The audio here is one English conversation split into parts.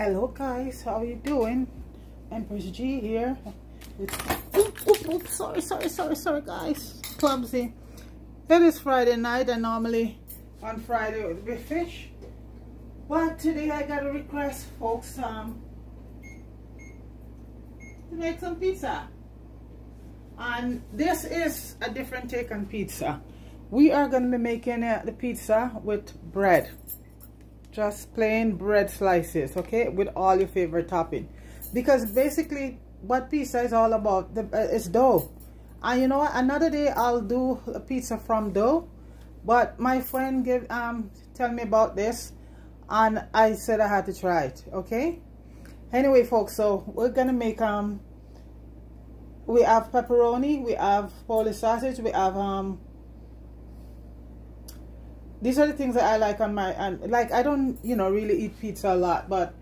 Hello guys, how are you doing? Empress G here. Oops, sorry guys, clumsy. It is Friday night, and normally on Friday it would be fish, but today I got a request, folks, to make some pizza, and this is a different take on pizza. We are going to be making the pizza with bread. Just plain bread slices, okay, with all your favorite topping, because basically what pizza is all about is dough. And you know what, another day I'll do a pizza from dough, but my friend tell me about this and I said I had to try it. Okay, anyway folks, so we're gonna make we have pepperoni, we have Polish sausage, we have these are the things that I like on my, and like I don't, you know, really eat pizza a lot, but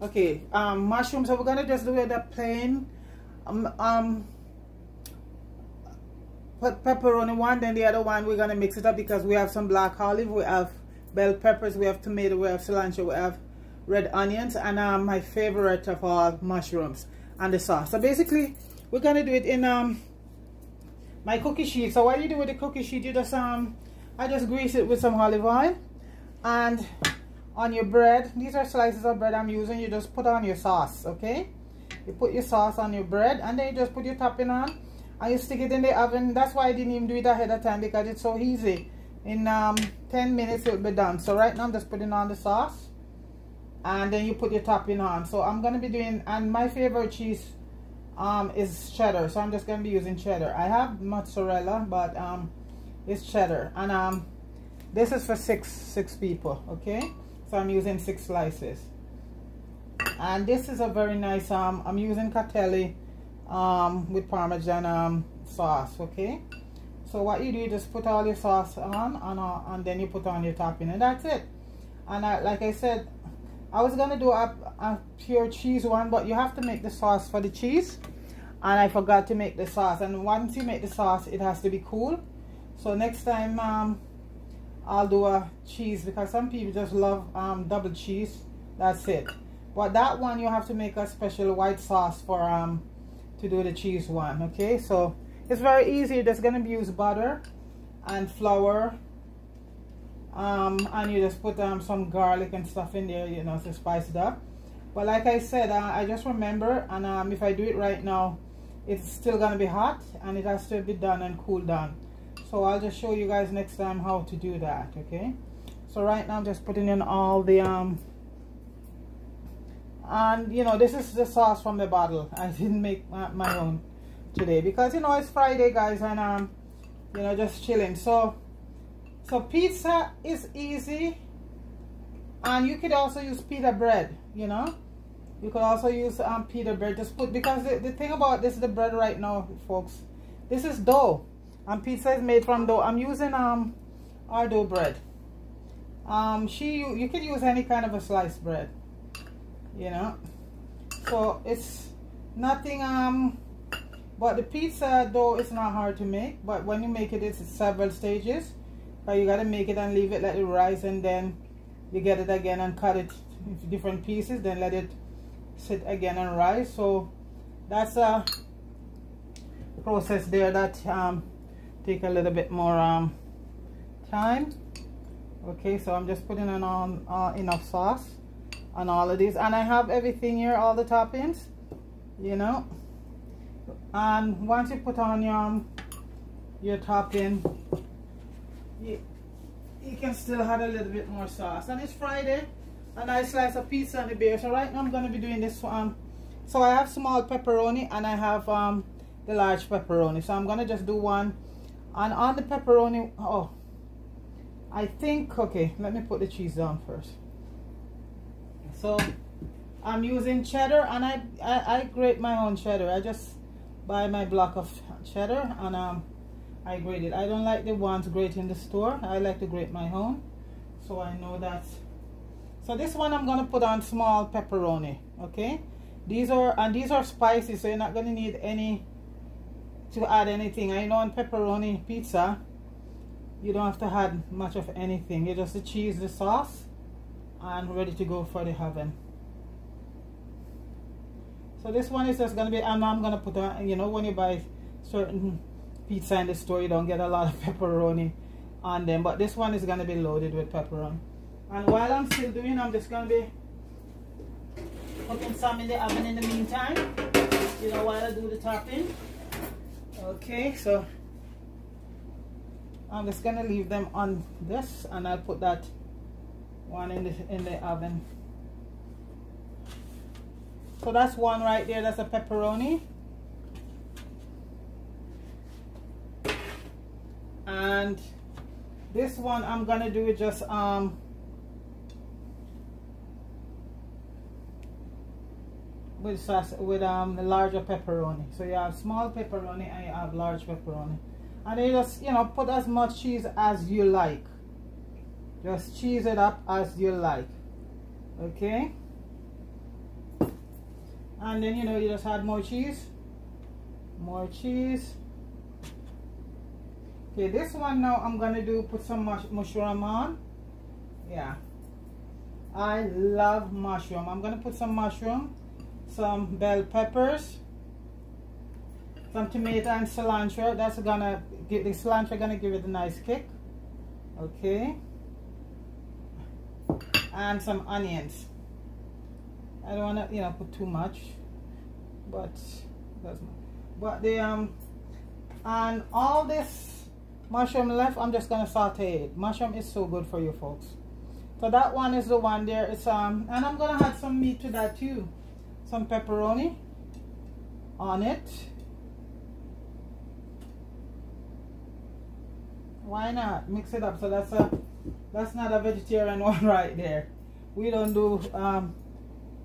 okay, mushrooms. So we're gonna just do it the plain pepperoni one, then the other one we're gonna mix it up because we have some black olive, we have bell peppers, we have tomato, we have cilantro, we have red onions, and my favorite of all, mushrooms, and the sauce. So basically we're gonna do it in my cookie sheet. So what you do with the cookie sheet, you just I just grease it with some olive oil, and on your bread, these are slices of bread I'm using, you just put on your sauce. Okay, you put your sauce on your bread, and then you just put your topping on, and you stick it in the oven. That's why I didn't even do it ahead of time, because it's so easy. In 10 minutes it will be done. So right now I'm just putting on the sauce, and then you put your topping on. So I'm going to be doing, and my favorite cheese is cheddar, so I'm just going to be using cheddar. I have mozzarella, but it's cheddar, and this is for six people. Okay, so I'm using 6 slices, and this is a very nice I'm using Catelli with Parmesan sauce. Okay, so what you do, you just put all your sauce on, and then you put on your topping, and that's it. And like I said, I was gonna do a pure cheese one, but you have to make the sauce for the cheese, and I forgot to make the sauce. And once you make the sauce, it has to be cool. So next time I'll do a cheese, because some people just love double cheese. That's it. But that one you have to make a special white sauce for to do the cheese one. Okay, so it's very easy. You're just gonna use butter and flour, and you just put some garlic and stuff in there, you know, to spice it up. But like I said, I just remember, and if I do it right now, it's still gonna be hot, and it has to be done and cooled down. So I'll just show you guys next time how to do that. Okay, so right now I'm just putting in all the and you know, this is the sauce from the bottle. I didn't make my own today, because you know it's Friday guys, and you know, just chilling. So pizza is easy, and you could also use pita bread. You know, you could also use pita bread. Just put, because the thing about this, the bread right now folks, this is dough, and pizza is made from dough. I'm using our dough bread. You can use any kind of a sliced bread, you know, so it's nothing but the pizza dough is not hard to make, but when you make it, it's several stages. But you got to make it and leave it, let it rise, and then you get it again and cut it into different pieces, then let it sit again and rise. So that's a process there that take a little bit more time. Okay, so I'm just putting on enough sauce on all of these, and I have everything here, all the toppings, you know. And once you put on your topping, you can still add a little bit more sauce. And it's Friday, a nice slice of pizza and the beer. So right now I'm going to be doing this one. So I have small pepperoni, and I have the large pepperoni, so I'm gonna just do one. And on the pepperoni, oh, I think, okay, let me put the cheese down first. So I'm using cheddar, and I grate my own cheddar. I just buy my block of cheddar, and I grate it. I don't like the ones grated in the store. I like to grate my own, so I know that. So this one I'm gonna put on small pepperoni. Okay, these are spicy, so you're not gonna need any to add anything. I know on pepperoni pizza you don't have to add much of anything. You just the cheese, the sauce, and ready to go for the oven. So this one is just gonna be, and I'm gonna put on, you know, when you buy certain pizza in the store, you don't get a lot of pepperoni on them, but this one is gonna be loaded with pepperoni. And while I'm still doing, I'm just gonna be putting some in the oven in the meantime, you know, while I do the topping. Okay, so I'm just gonna leave them on this, and I'll put that one in the oven. So that's one right there, that's a pepperoni. And this one I'm gonna do it just with sauce, with the larger pepperoni. So you have small pepperoni and you have large pepperoni, and then you just, you know, put as much cheese as you like. Just cheese it up as you like. Okay, and then, you know, you just add more cheese. Okay, this one now I'm gonna put some mushroom on. Yeah, I love mushroom. I'm gonna put some mushroom, some bell peppers, some tomato and cilantro. That's gonna give the cilantro, gonna give it a nice kick. Okay, and some onions. I don't wanna, you know, put too much, but the and all this mushroom left, I'm just gonna saute it. Mushroom is so good for you folks. So that one is the one there. It's and I'm gonna add some meat to that too. Some pepperoni on it. Why not mix it up? So that's not a vegetarian one right there. We don't do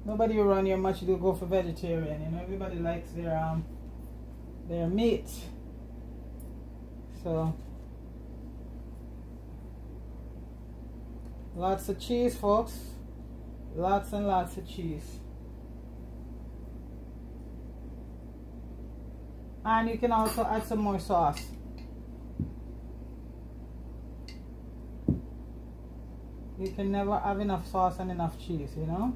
nobody around here much do go for vegetarian. You know, everybody likes their meat. So lots of cheese, folks. Lots and lots of cheese. And you can also add some more sauce. You can never have enough sauce and enough cheese, you know.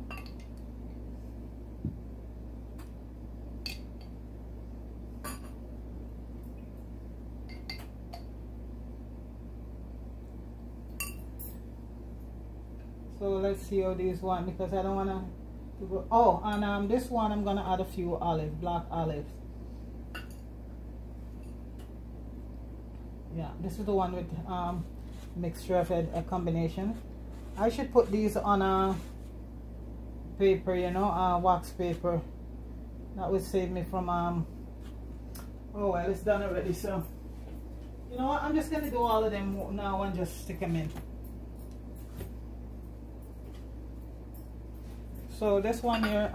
So let's see how these one, because I don't want to go. Oh, and this one I'm gonna add a few black olives. Yeah, this is the one with mixture of a combination. I should put these on a paper, you know, wax paper. That would save me from oh well, it's done already. So you know what, I'm just gonna do all of them now and just stick them in. So this one here,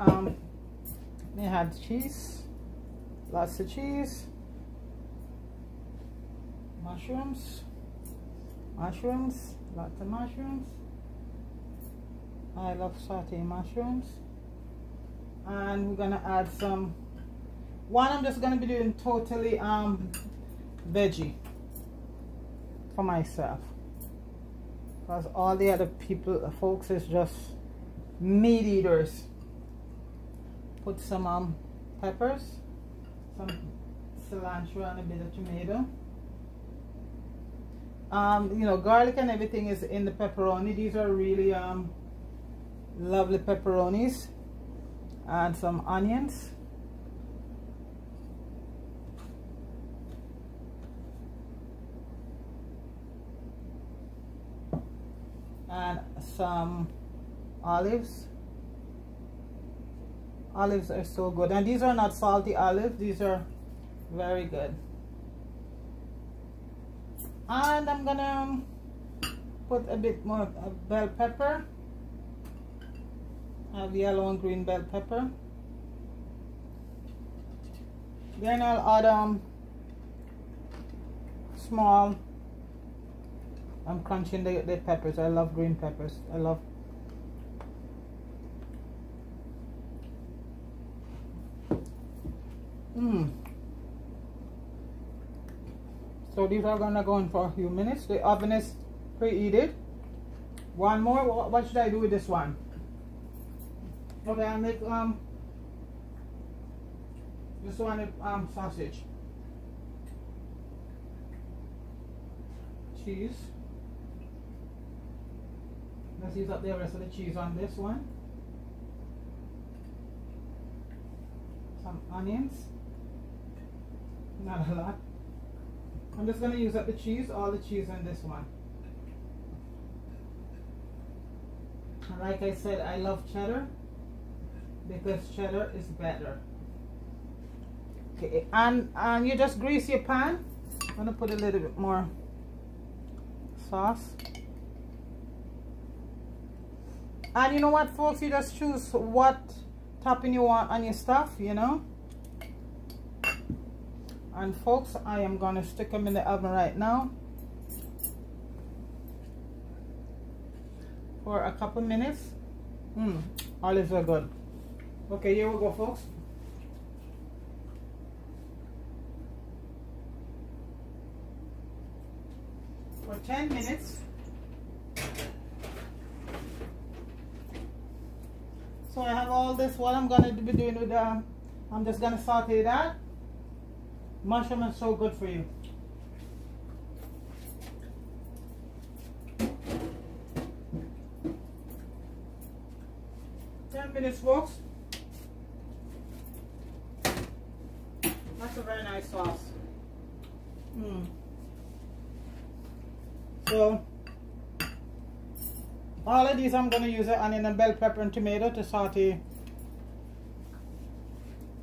they had cheese, lots of cheese, mushrooms, lots of mushrooms. I love sauteing mushrooms. And we're gonna add some, one I'm just gonna be doing totally veggie for myself, because all the other folks is just meat eaters. Put some peppers, some cilantro, and a bit of tomato. You know, garlic and everything is in the pepperoni. These are really lovely pepperonis. And some onions. And some olives. Olives are so good, and these are not salty olives, these are very good. And I'm gonna put a bit more bell pepper. I have yellow and green bell pepper. Then I'll add small. I'm crunching the peppers. I love green peppers. I love. So these are gonna go in for a few minutes. The oven is preheated. One more. What should I do with this one? Okay, I'll make Just one sausage. Cheese. Let's use up the rest of the cheese on this one. Some onions. Not a lot. I'm just going to use up the cheese, all the cheese in this one. And like I said, I love cheddar because cheddar is better. Okay, and you just grease your pan. I'm going to put a little bit more sauce. And you know what, folks, you just choose what topping you want on your stuff, you know. And folks, I am going to stick them in the oven right now for a couple minutes. Olives are good. Okay, here we go, folks. For 10 minutes. So I have all this. What I'm going to be doing with I'm just going to saute that. Mushroom is so good for you. Minutes, folks. That's a very nice sauce. So all of these I'm going to use an onion and bell pepper and tomato to saute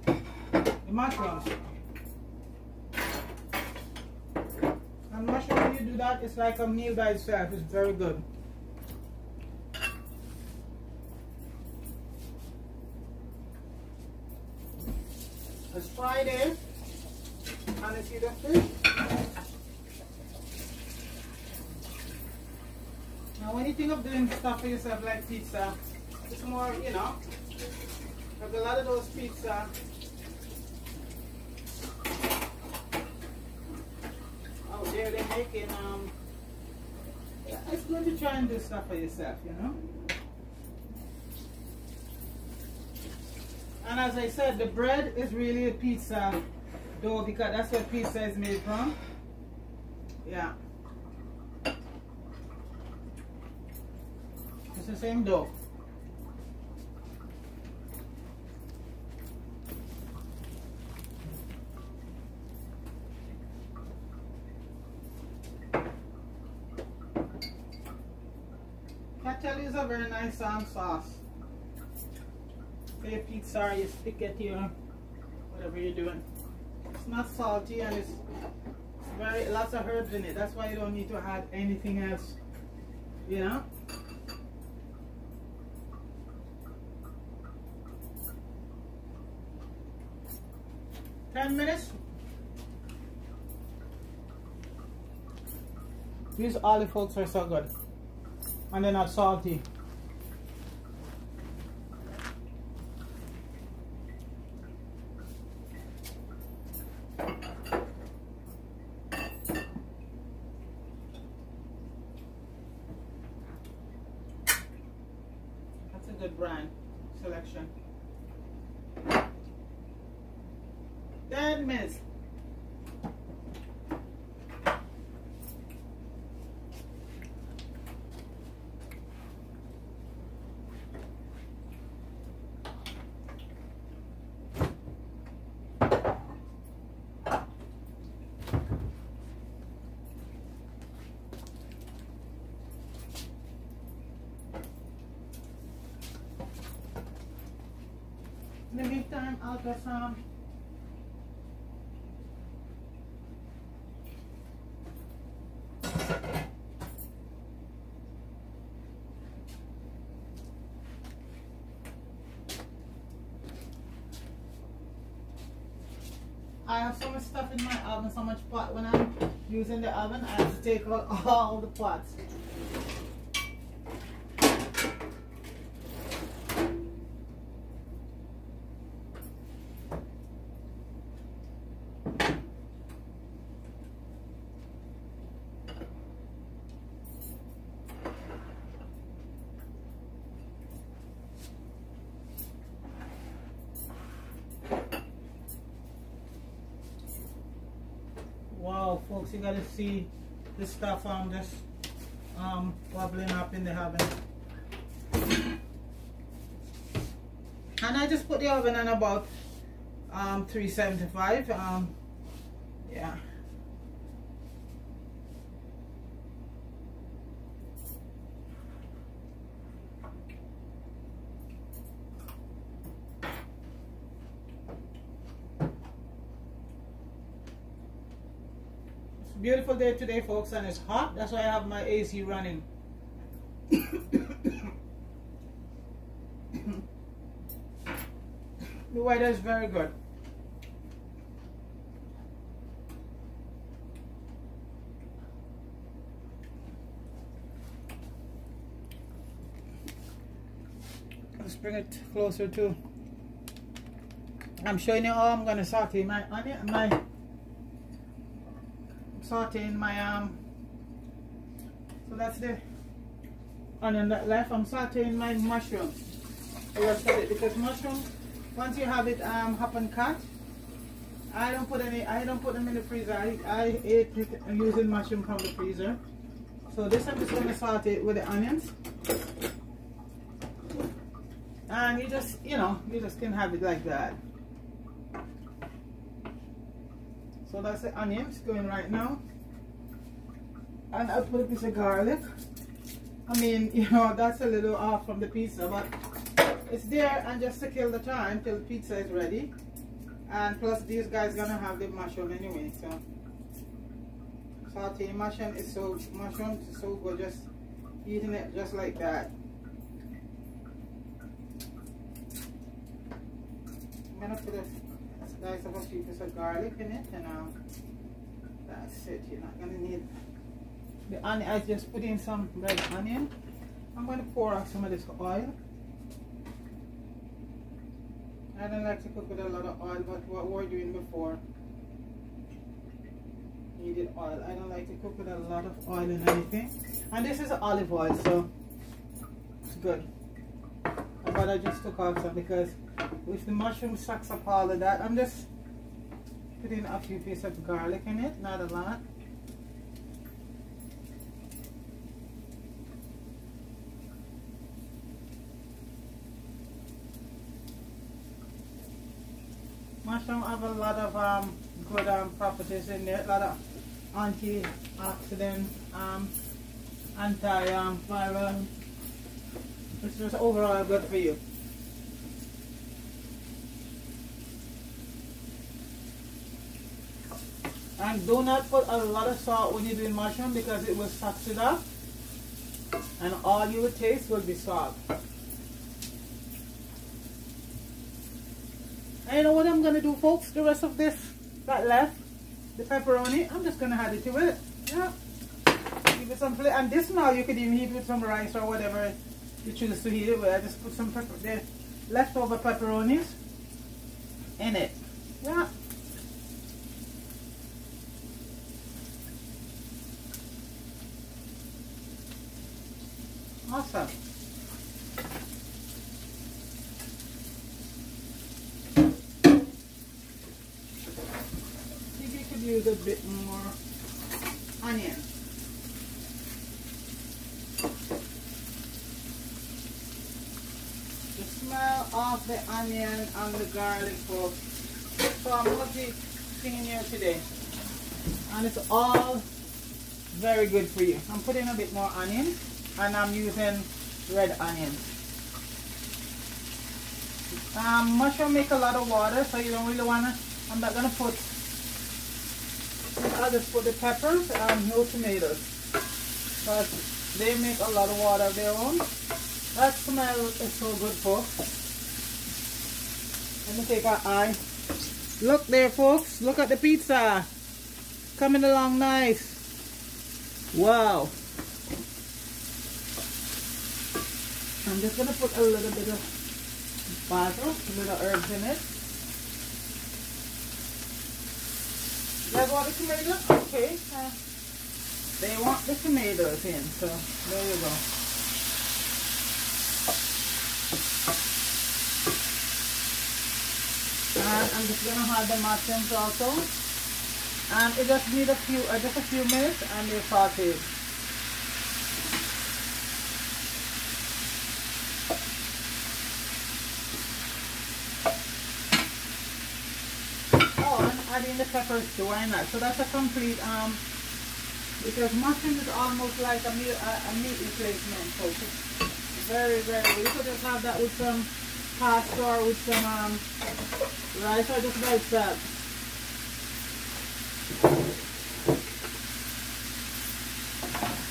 the mushrooms. And mushroom, when you do that, it's like a meal by itself. It's very good. It's Friday, and it's either fish. Now, when you think of doing stuff for yourself like pizza, it's more, you know, like a lot of those pizza. Out there, they're making, yeah, it's good to try and do stuff for yourself, you know. And as I said, the bread is really a pizza dough because that's what pizza is made from. Yeah. It's the same dough. Catelli is a very nice sauce. Your pizza or your spaghetti or whatever you're doing. It's not salty and it's very lots of herbs in it. That's why you don't need to add anything else, you know. $10. These olive folks are so good and they're not salty. Good brand selection. 10 minutes. In the meantime, I'll get some I have so much stuff in my oven, so much pot. When I'm using the oven, I have to take out all the pots. folks. You gotta see this stuff just bubbling up in the oven. And I just put the oven on about 375. Yeah. It's a beautiful day today, folks, and it's hot. That's why I have my AC running. The weather is very good. Let's bring it closer too. I'm showing you how I'm gonna saute my onion, sauteing my so that's the onion that left. I'm sauteing my mushroom. The rest of it, because mushroom, once you have it hop and cut, I don't put them in the freezer. I ate it using mushroom from the freezer. So this I'm just gonna saute it with the onions. And you just can have it like that. So that's the onions going right now. And I'll put a piece of garlic. I mean, that's a little off from the pizza, but it's there, and just to kill the time till the pizza is ready. And plus these guys gonna have the mushroom anyway, so sauteing mushrooms is so good, just eating it just like that. I'm gonna put a slice of a few pieces of garlic in it, and that's it. You're not gonna need the onion. I just put in some red onion. I'm gonna pour out some of this oil. I don't like to cook with a lot of oil, but what we were doing before needed oil. I don't like to cook with a lot of oil in anything. And this is olive oil, so it's good. But I just took off some because with the mushroom sucks up all of that. I'm just putting a few pieces of garlic in it, not a lot. Mushroom have a lot of good properties in there, a lot of antioxidant, anti-viral. It's just overall good for you. And do not put a lot of salt when you're doing mushroom, because it will suck it up, and all you will taste will be salt. And you know what I'm going to do, folks? The rest of this that left, the pepperoni, I'm just going to add it to it. Yeah. Give it some flavor. And this now you could even eat with some rice or whatever you choose to eat it with. I just put some the leftover pepperonis in it. Yeah. Awesome. Use a bit more onion. The smell of the onion and the garlic, folks. So I'm multi-thing in here today, and it's all very good for you. I'm putting a bit more onion, and I'm using red onions. Mushroom make a lot of water, so you don't really wanna. I'm not gonna put. I'll just put the peppers and no tomatoes, because they make a lot of water of their own. That smell is so good, folks. Let me take our eye. Look there, folks. Look at the pizza. Coming along nice. Wow. I'm just going to put a little bit of basil, a little herbs in it. You guys want the tomatoes? Okay. They want the tomatoes in, so there you go. And I'm just going to add the mushrooms also. And it just needs just a few minutes and they're sauteed. Oh, and adding the peppers too, why not? So that's a complete because mushroom is almost like a meat replacement, folks. It's very, very good. You could just have that with some pasta or with some rice or just by itself.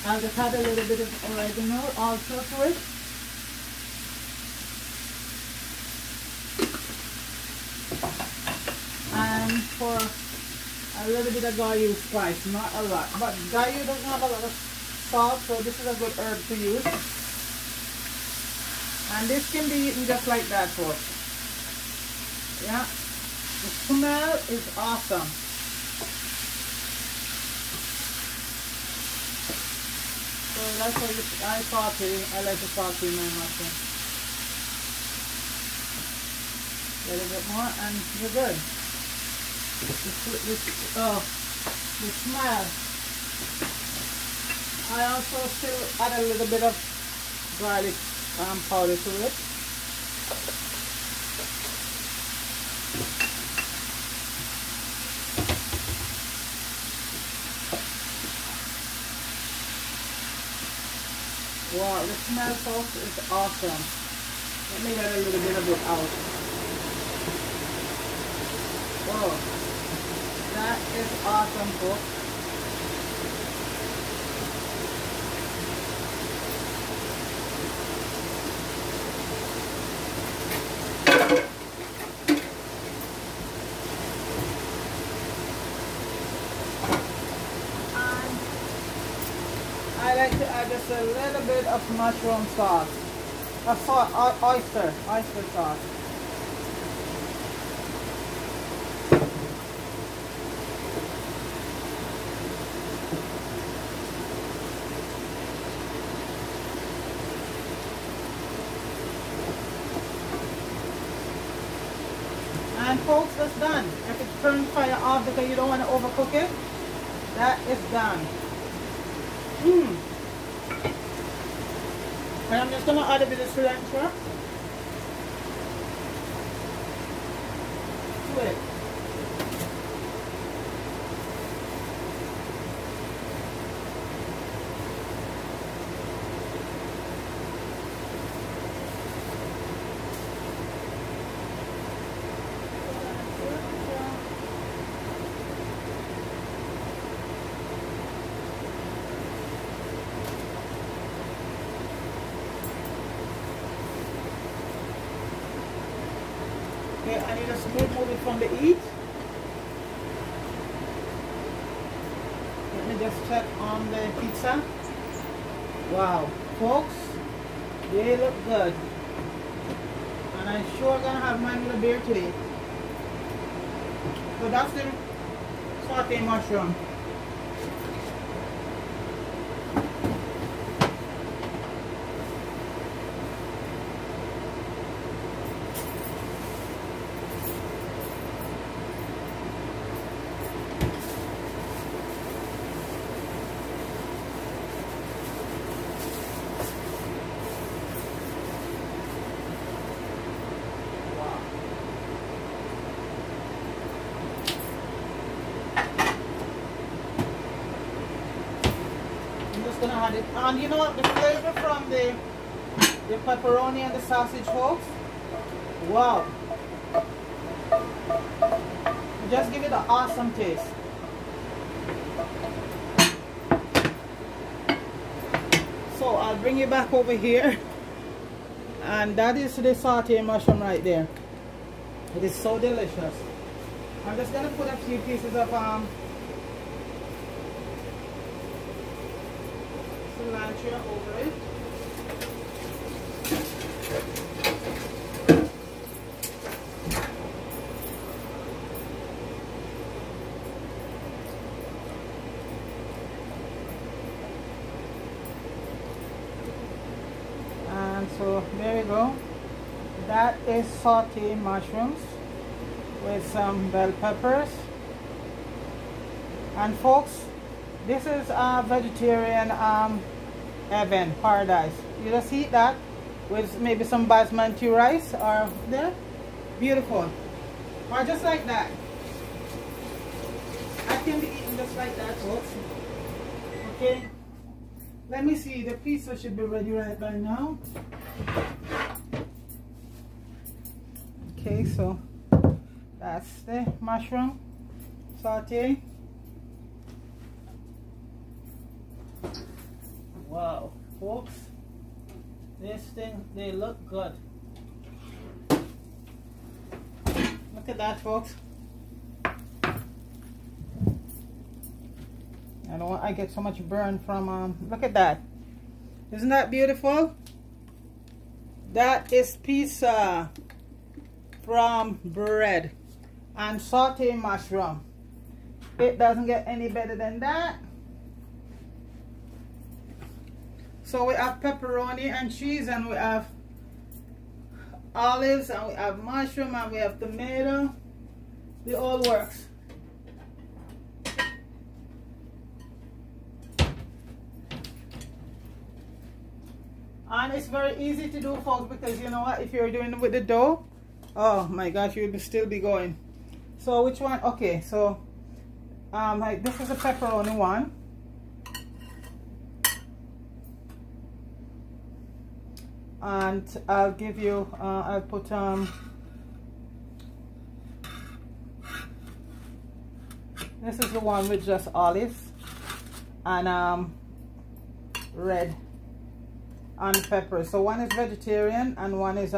I'll just add a little bit of oregano also to it. And for a little bit of Goyu spice, not a lot. But Goyu doesn't have a lot of salt, so this is a good herb to use. And this can be eaten just like that, folks. Yeah, the smell is awesome. So that's why I like to saute my mushroom. A little bit more and you're good. The smell. I also still add a little bit of garlic powder to it. Wow, the smell, folks, is awesome. Let me get a little bit of it out. Whoa, that is awesome, folks. I like to add just a little bit of mushroom sauce, oyster sauce. And folks, that's done. If it's turn fire off because you don't want to overcook it, that is done. And I'm just going to add a bit of cilantro to it. Okay, I need a smooth move it from the heat. Let me just check on the pizza. Wow, folks, they look good. And I'm sure gonna have mine with a beer today. So that's the sauteed mushroom. Gonna add it, and you know what, the flavor from the pepperoni and the sausage, folks, wow, just give it an awesome taste. So I'll bring you back over here, and that is the sauteed mushroom right there. It is so delicious. I'm just gonna put a few pieces of cilantro over it. And so there you go. That is sauteed mushrooms with some bell peppers And folks, this is a vegetarian heaven, paradise. You just eat that with maybe some basmati rice or there. Beautiful. Or just like that. I can be eating just like that, folks. Okay. Let me see. The pizza should be ready right by now. Okay, so that's the mushroom saute. Wow, folks, this thing, they look good. Look at that, folks. I don't want I get so much burn from look at that. Isn't that beautiful? That is pizza from bread and saute mushroom. It doesn't get any better than that. So we have pepperoni and cheese, and we have olives, and we have mushroom, and we have tomato. It all works. And it's very easy to do, folks, because you know what, if you're doing it with the dough, oh my gosh, you'll still be going. So which one? Okay, so like this is a pepperoni one. And I'll give you I'll put this is the one with just olives and red and pepper. So one is vegetarian and one is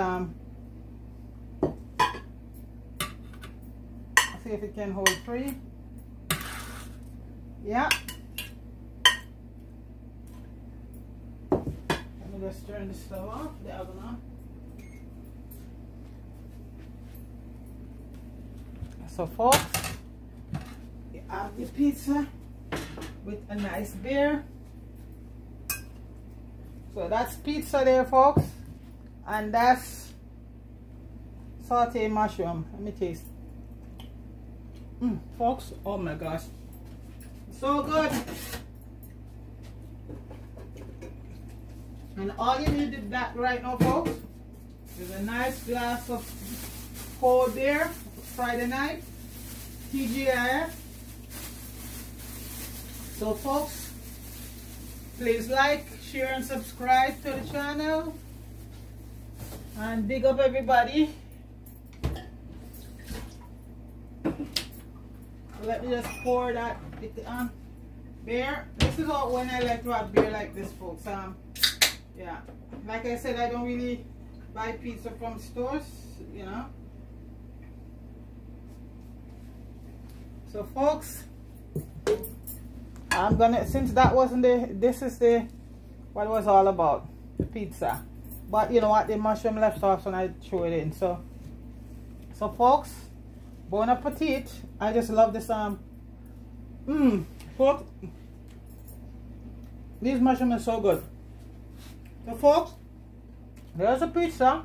see if it can hold 3. Yeah. Let me just turn the stove off, the oven on. So folks, you have the pizza with a nice beer. So that's pizza there, folks, and that's sauteed mushroom. Let me taste. Folks, oh my gosh, so good. And all you need is that right now, folks, is a nice glass of cold beer, Friday night, TGIF. So folks, please like, share and subscribe to the channel, and big up everybody. Let me just pour that beer. This is all when I like to have beer like this, folks. Yeah, like I said, I don't really buy pizza from stores, you know. So folks, I'm gonna, since that wasn't the, this is the what it was all about, the pizza. But you know what, the mushroom left off, so I threw it in. So folks, bon appetit. I just love this folks, these mushrooms are so good. So folks, there's a pizza.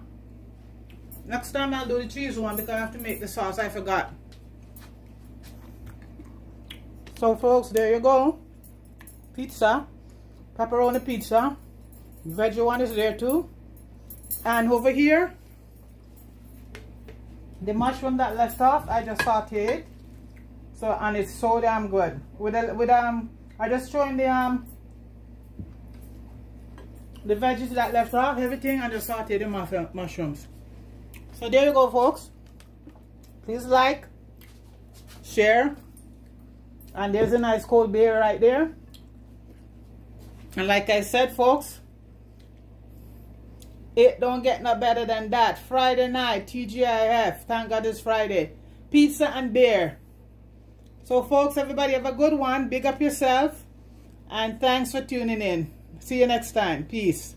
Next time I'll do the cheese one because I have to make the sauce. I forgot. So folks, there you go. Pizza, pepperoni pizza. Veggie one is there too. And over here, the mushroom that left off, I just sauteed. So, and it's so damn good. I just throw in the veggies that left off, everything, and just sauteed the mushrooms. So there you go, folks. Please like, share, and there's a nice cold beer right there. And like I said, folks, it don't get no better than that. Friday night, TGIF. Thank God it's Friday. Pizza and beer. So folks, everybody have a good one. Big up yourself. And thanks for tuning in. See you next time. Peace.